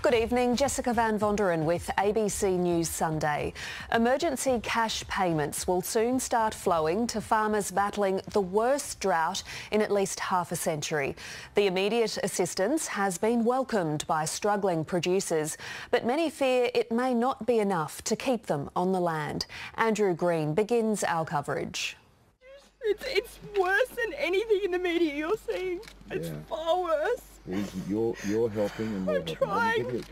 Good evening, Jessica Van Vonderen with ABC News Sunday. Emergency cash payments will soon start flowing to farmers battling the worst drought in at least half a century. The immediate assistance has been welcomed by struggling producers, but many fear it may not be enough to keep them on the land. Andrew Green begins our coverage. It's worse than anything in the media you're seeing. It's far worse. You're helping and we're trying.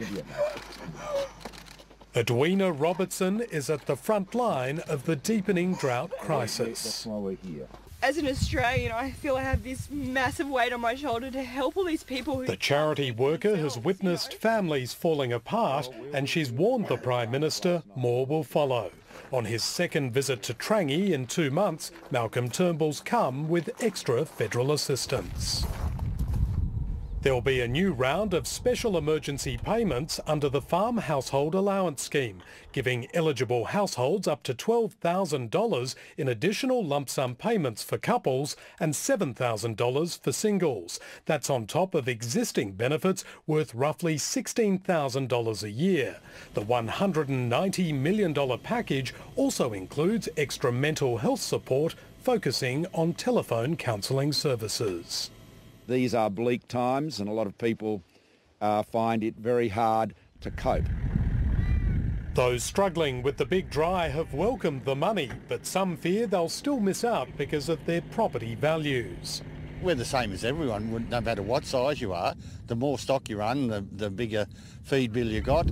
Edwina Robertson is at the front line of the deepening drought crisis. That's why we're here. As an Australian, I feel I have this massive weight on my shoulder to help all these people who... The charity worker has witnessed families falling apart and she's warned the Prime Minister more will follow. On his second visit to Trangie in 2 months, Malcolm Turnbull's come with extra federal assistance. There'll be a new round of special emergency payments under the Farm Household Allowance Scheme, giving eligible households up to $12,000 in additional lump sum payments for couples and $7,000 for singles. That's on top of existing benefits worth roughly $16,000 a year. The $190 million package also includes extra mental health support, focusing on telephone counselling services. These are bleak times and a lot of people find it very hard to cope. Those struggling with the big dry have welcomed the money, but some fear they'll still miss out because of their property values. We're the same as everyone, no matter what size you are. The more stock you run, the bigger feed bill you got.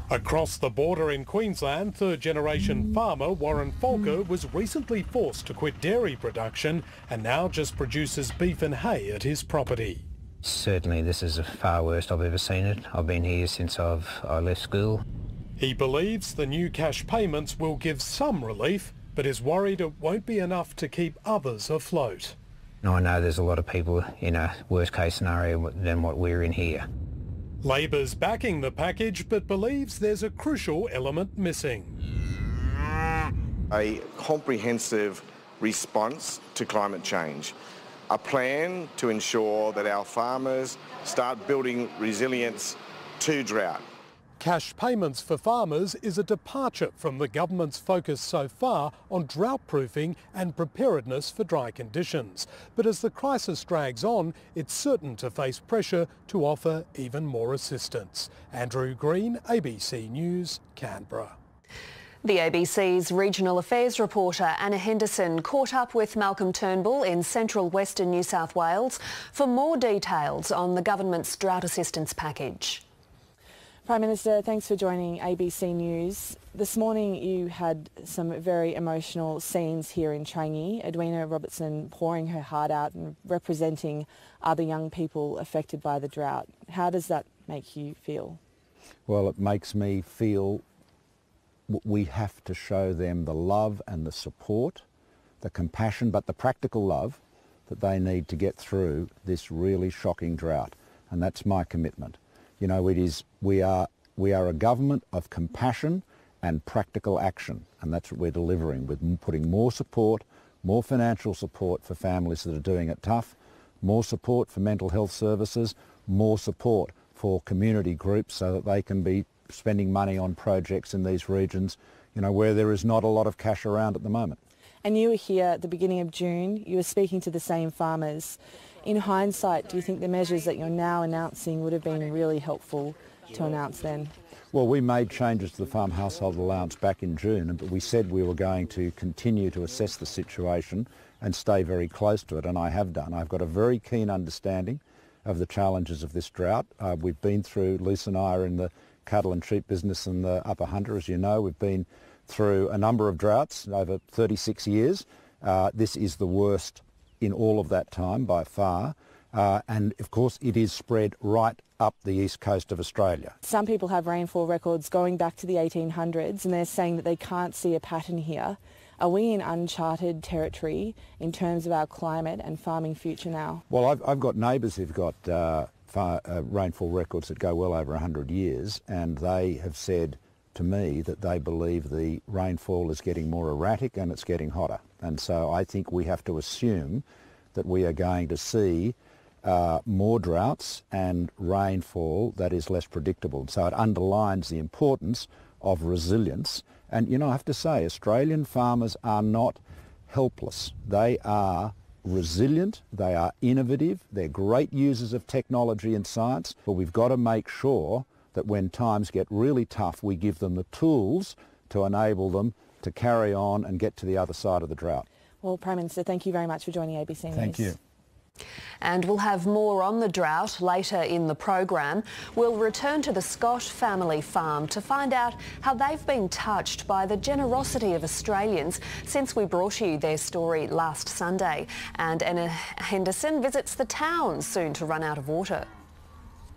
Across the border in Queensland, third-generation farmer Warren Folker was recently forced to quit dairy production and now just produces beef and hay at his property. Certainly this is the far worst I've ever seen it. I've been here since I left school. He believes the new cash payments will give some relief, but is worried it won't be enough to keep others afloat. I know there's a lot of people in a worse-case scenario than what we're in here. Labor's backing the package but believes there's a crucial element missing. A comprehensive response to climate change. A plan to ensure that our farmers start building resilience to drought. Cash payments for farmers is a departure from the government's focus so far on drought-proofing and preparedness for dry conditions. But as the crisis drags on, it's certain to face pressure to offer even more assistance. Andrew Green, ABC News, Canberra. The ABC's regional affairs reporter Anna Henderson caught up with Malcolm Turnbull in central western New South Wales for more details on the government's drought assistance package. Prime Minister, thanks for joining ABC News. This morning you had some very emotional scenes here in Trangie. Edwina Robertson pouring her heart out and representing other young people affected by the drought. How does that make you feel? Well, it makes me feel we have to show them the love and the support, the compassion, but the practical love that they need to get through this really shocking drought. And that's my commitment. You know, we are a government of compassion and practical action, and that's what we're delivering with putting more support, more financial support for families that are doing it tough, more support for mental health services, more support for community groups so that they can be spending money on projects in these regions, you know, where there is not a lot of cash around at the moment. And you were here at the beginning of June. You were speaking to the same farmers. In hindsight, do you think the measures that you're now announcing would have been really helpful to announce then? Well, we made changes to the Farm Household Allowance back in June, but we said we were going to continue to assess the situation and stay very close to it, and I have done. I've got a very keen understanding of the challenges of this drought. We've been through, Lisa and I are in the cattle and sheep business in the Upper Hunter, as you know. We've been through a number of droughts over 36 years. This is the worst in all of that time by far, and of course it is spread right up the east coast of Australia. Some people have rainfall records going back to the 1800s and they're saying that they can't see a pattern here. Are we in uncharted territory in terms of our climate and farming future now? Well, I've got neighbours who've got rainfall records that go well over 100 years, and they have said to me that they believe the rainfall is getting more erratic and it's getting hotter. And so I think we have to assume that we are going to see more droughts and rainfall that is less predictable. So it underlines the importance of resilience. And, you know, I have to say, Australian farmers are not helpless. They are resilient, they are innovative, they're great users of technology and science, but we've got to make sure that when times get really tough, we give them the tools to enable them to carry on and get to the other side of the drought. Well, Prime Minister, thank you very much for joining ABC News. Thank you. And we'll have more on the drought later in the program. We'll return to the Scott family farm to find out how they've been touched by the generosity of Australians since we brought you their story last Sunday. And Anna Henderson visits the town soon to run out of water.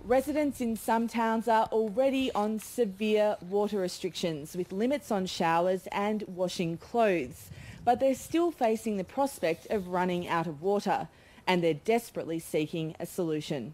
Residents in some towns are already on severe water restrictions with limits on showers and washing clothes. But they're still facing the prospect of running out of water, and they're desperately seeking a solution.